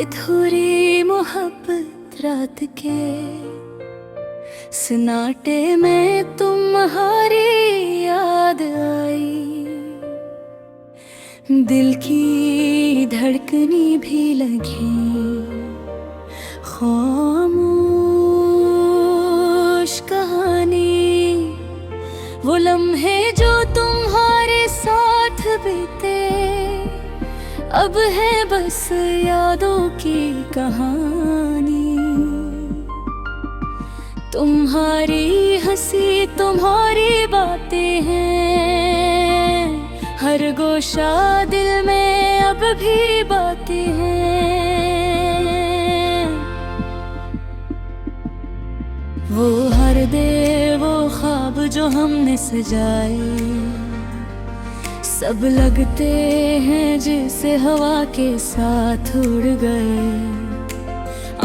अधूरी मोहब्बत रात के सन्नाटे में तुम्हारी याद आई। दिल की धड़कनी भी लगी खामोश कहानी। वो लम्हे जो तुम्हारे साथ बीते अब है बस यादों की कहानी। तुम्हारी हंसी तुम्हारी बातें हैं, हर गोशा दिल में अब भी बातें हैं। वो हर दे वो ख्वाब जो हमने सजाए सब लगते हैं जैसे हवा के साथ उड़ गए।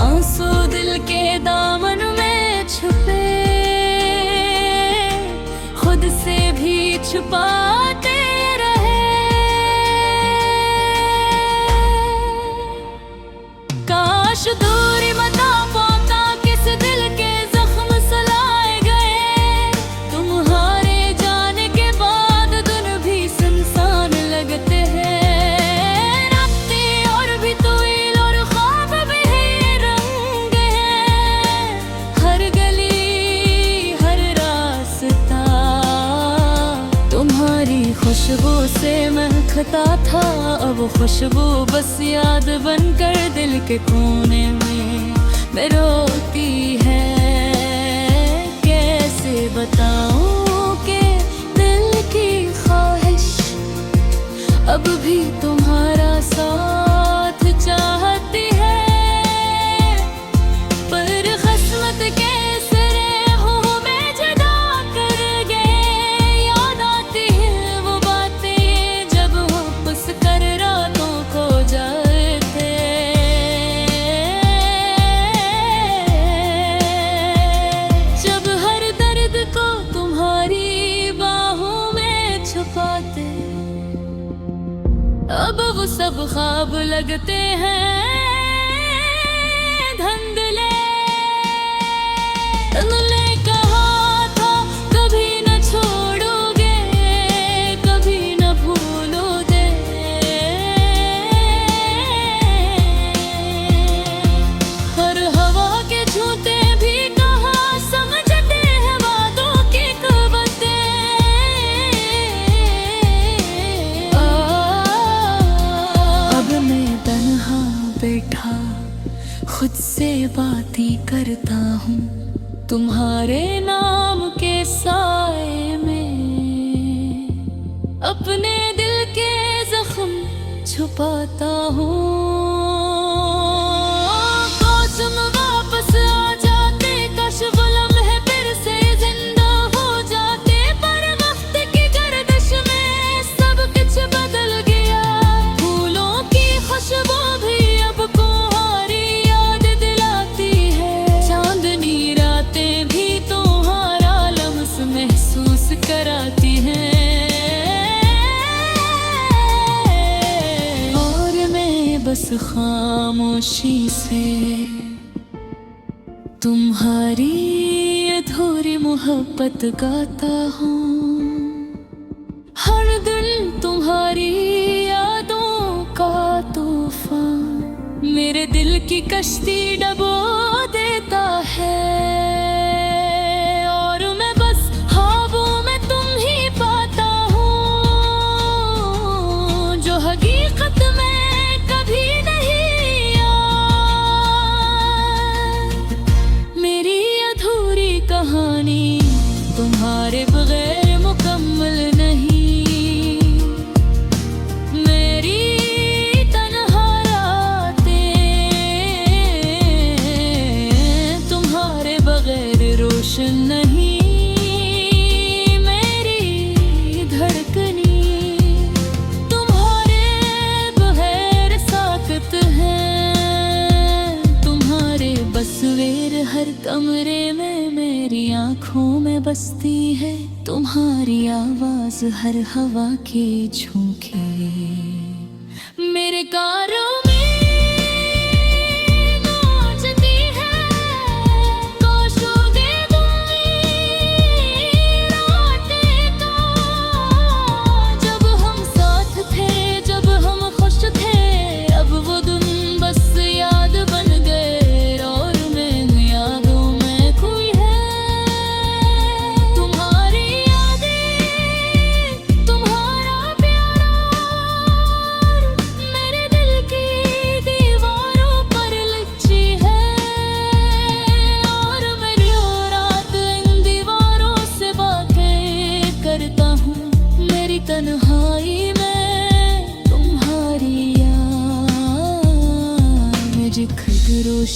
आंसू दिल के दामन में छुपे खुद से भी छुपाते रहे। काश दूरी मता पाता किस दिल के जख्म सलाए गए। तुम्हारे जाने के बाद दिन भी सुनसान लगते हैं। रातें और भी तवील और ख्वाब भी रंग हैं। हर गली हर रास्ता तुम्हारी खुशबू से महकता था। अब खुशबू बस याद बनकर दिल के कोने में रोती है। कैसे बताऊं कि दिल की ख्वाहिश अब भी तुम्हारा साथ चाहती है। पर किस्मत के सिरे हो में जुदा कर गए। याद आती है वो बातें जब वापस कर रातों को जाए थे। जब हर दर्द को तुम्हारी बाहों में छुपाते अब वो सब ख्वाब लगते हैं धुंधले। तुमने कहा था कभी न छोड़ोगे कभी न भूलोगे। हर हवा के झूठे भी कहा समझते हैं वादों की कवतें। अब मैं तन्हा बैठा खुद से बातें करता हूँ तुम्हारे नाम के साए में। अपने दिल के जख्म छुपाता हूँ। काश तुम वापस आ जाते, काश वो लम्हे फिर से जिंदा हो जाते। पर वक्त की गर्दिश में सब कुछ बदल गया। फूलों की खुशबू भी अब तुम्हारी याद दिलाती है। चांदनी रातें भी तुम्हारा लम्स महसूस कराती हैं। और मैं बस खामोशी से तुम्हारी अधूरी मोहब्बत गाता हूँ। हर दिन तुम्हारी यादों का तूफान मेरे दिल की कश्ती डबो देता है। और मैं बस ख्वाबों में तुम ही पाता हूँ जो हकीकत में कभी नहीं याद। मेरी अधूरी कहानी तुम्हारे बगैर मुकम्मल नहीं। मेरी तन्हा रातें तुम्हारे बगैर रोशन नहीं। मेरी धड़कनी तुम्हारे बगैर साकत है। तुम्हारे बसवेर हर कमरे में मेरी आँखों में बसती है। तुम्हारी आवाज हर हवा के झोंके मेरे कारों में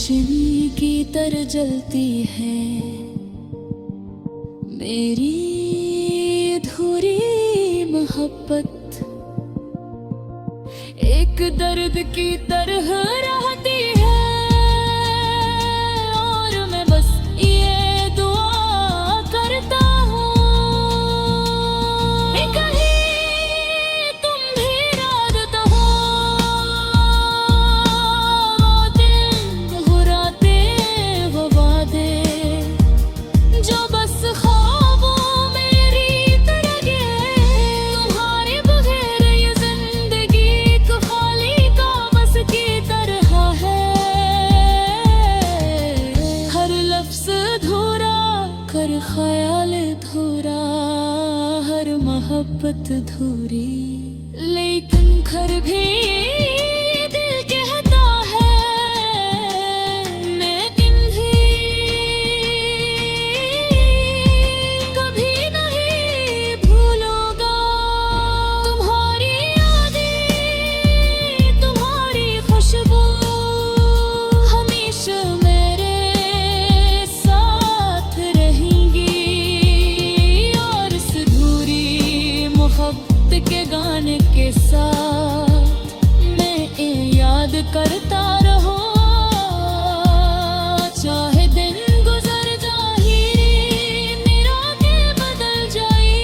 रोशनी की तरह जलती है मेरी अधूरी मोहब्बत, एक दर्द की तरह रहती है। और मैं बस ये दुआ करता हूँ कहीं तुम भी याद तो हो वो दिन दोहराते वो वादे जो बस ख्वाबों मेरी तरह गए। तुम्हारे बगैर ये जिंदगी एक खाली कागज की तरह है, हर लफ्ज अधूरा कर ख्याल अधूरा, हर मोहब्बत अधूरी। लेकिन घर भी दिल कहता है मैं इन्हें कभी नहीं भूलूंगा। तुम्हारी यादें तुम्हारी खुशबू हमेशा मेरे साथ रहेंगी, और इस अधूरी मोहब्बत के गाने के साथ मैं ये याद करता रहूं। चाहे दिन गुजर जाए मेरा दिल बदल जाए,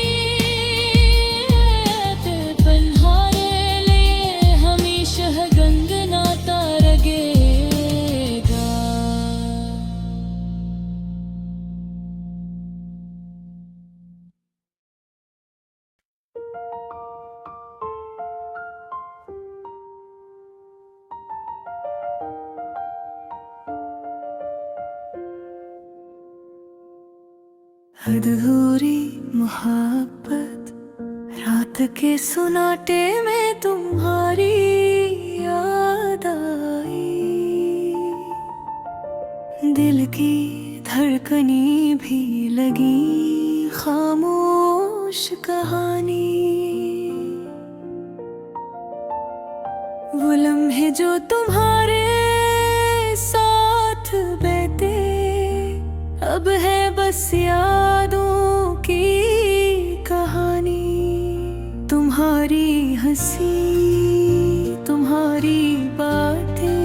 तेरे पन्हारे लिए हमेशा गंगनाता रहेगा। अधूरी मोहब्बत रात के सुनाटे में तुम्हारी याद आई, दिल की धड़कनी भी लगी खामोश कहानी। वो लम्हे जो तुम्हारे साथ बीते अब है बस यादों की कहानी। तुम्हारी हंसी तुम्हारी बातें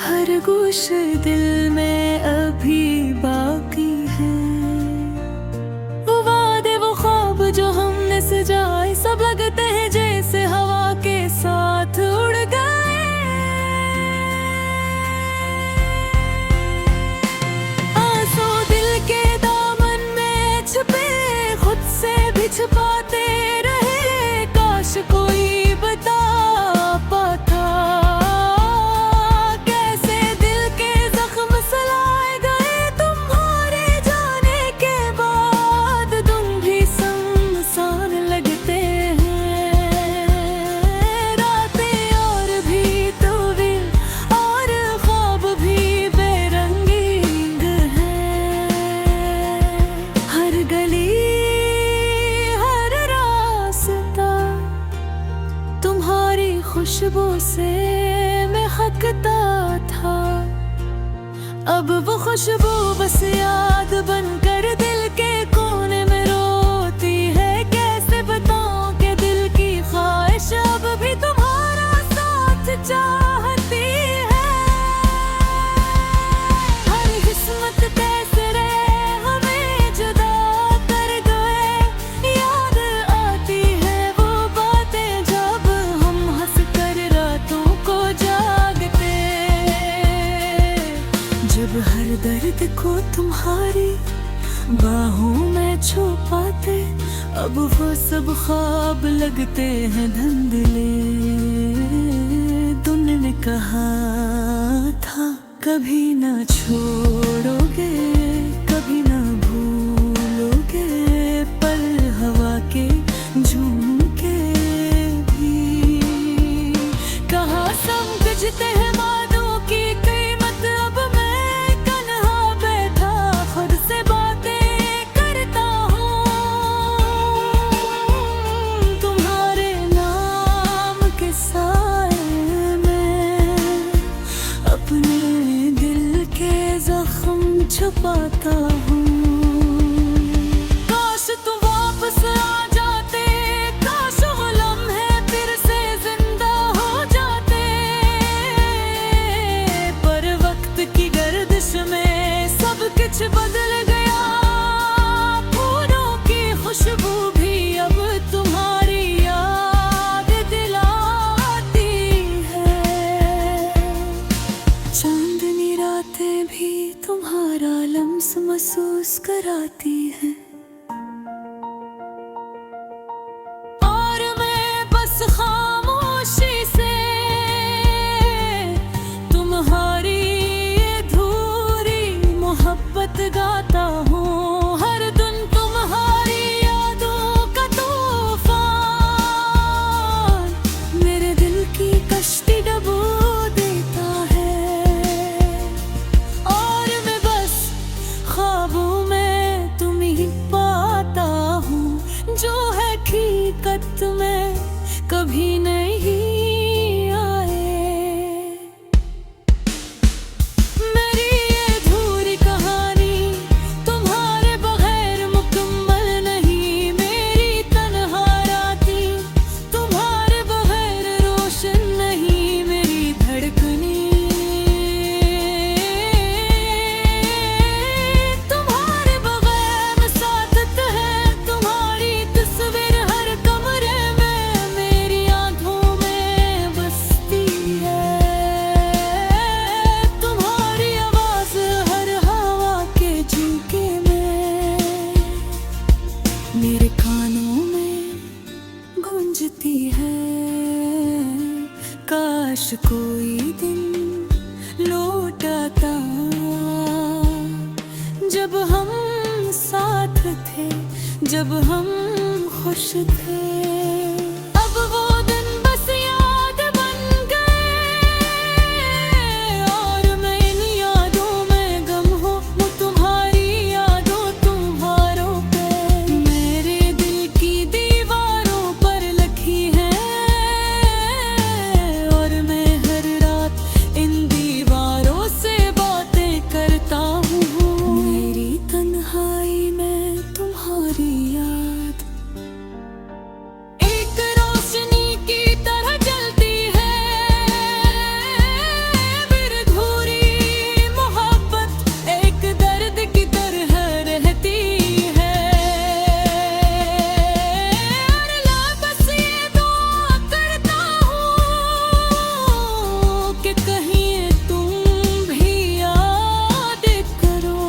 हर गोश दिल में अभी बाकी है। वो वादे वो ख्वाब जो हमने सजाए सब लगते हैं जैसे हवा के साथ उड़ गए। आंसू दिल के दामन में छिपे खुद से भी छिपाते रहे, काश कोई बता पाता कैसे दिल के जख्म सलाए गए। तुम्हारे जाने के बाद तुम भी संसान लगते हैं, रातें और भी तवील और ख्वाब भी बेरंगीन हैं। हर गली हर रास्ता तुम्हारी खुशबू से महकता था। अब वो खुशबू बस याद बनकर दिल के कोने में रोती है। कैसे बताऊं कि दिल की ख्वाहिश अब भी तुम्हारा साथ चाहती है। हर किस्मत कैसे रहे हमें जुदा कर गए, याद आती है वो बातें जब हम हंस कर रातों को जागते। जब हर दर्द को तुम्हारी बाहों में छुपाते, अब वो सब ख्वाब लगते हैं धुंधले। तुमने कहा था कभी ना छोड़ोगे कभी ना भूलोगे, पर हवा के झुमके भी कहाँ समझते हैं वादों की कीमत। अब मैं कन्हा बैठा खुद से बातें करता हूँ, तुम्हारे नाम के साए में अपने दिल छुपाता हूँ। काश तुम वापस आ जाते, काश वो लम्हे फिर से जिंदा हो जाते, पर वक्त की गर्दिश में सब कुछ बदल गया। फूलों की खुशबू भी अब तुम्हारी याद दिलाती है। चांदनी रातें भी तुम्हारा लम्स महसूस कराती हैं। और मैं बस खामोशी से तुम्हारी अधूरी मोहब्बत गाता हूँ। हर दिन तुम्हारी यादों का तूफान मेरे दिल की कश्ती डुबो देता है। और मैं बस ख्वाबों में तुम ही पाता हूँ, जो है हकीकत में कभी नहीं आए। मेरी ये अधूरी कहानी तुम्हारे बगैर मुकम्मल नहीं। मेरी तन्हा रातें तुम्हारे बगैर रोशन नहीं। मेरी धड़कनें तुम्हारे बगैर साथ है। तुम्हारी तस्वीर हर कमरे में मेरी आंखों में बसती है। तुम्हारी आवाज हर हवा के झोंके में मेरे कानों में गूंजती है। काश कोई दिन लौट आता जब हम साथ थे, जब हम खुश थे। अब वो दिन बस याद बन गए और मैं इन यादों में गम हूँ। वो तुम्हारी यादों तुम्हारों पे मेरे दिल की दीवारों पर लिखी है। और मैं हर रात इन दीवारों से बातें करता हूँ। मेरी तन्हाई में तुम्हारी याद एक रोशनी की तरह जलती है। फिर अधूरी मोहब्बत एक दर्द की तरह रहती है। और मैं बस ये दुआ करता हूँ कि कहीं तुम भी याद करोगी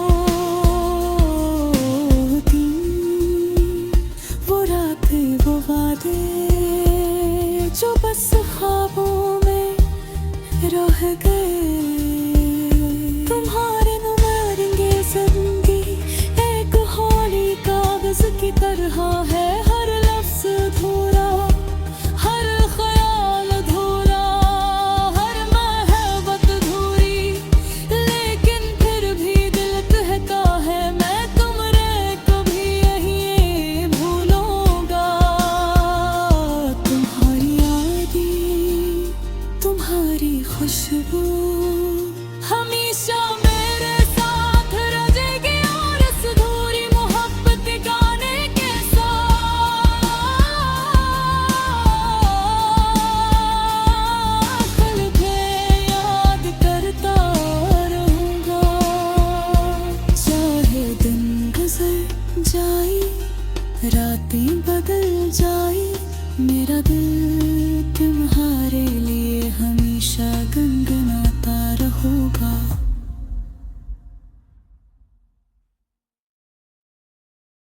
वो रातें, वो वादे जो बस ख्वाबों में रह गए। तुम्हारे नुमारेंगे जिंदगी एक हौली कागज की तरह है। हर लफ्ज अधूरा, हर ख्याल अधूरा, हर मोहब्बत अधूरी, लेकिन फिर भी दिल कहता है मैं तुमरे कभी नहीं भूलूंगा। तुम्हारी यादें, तुम्हारी खुशबू हमेशा मेरे साथ रहेगी। और इस अधूरी मोहब्बत गाने के साथ पल के याद करता रहूंगा। चाहे दिन गुजर जाए, रातें बदल जाए, मेरा दिल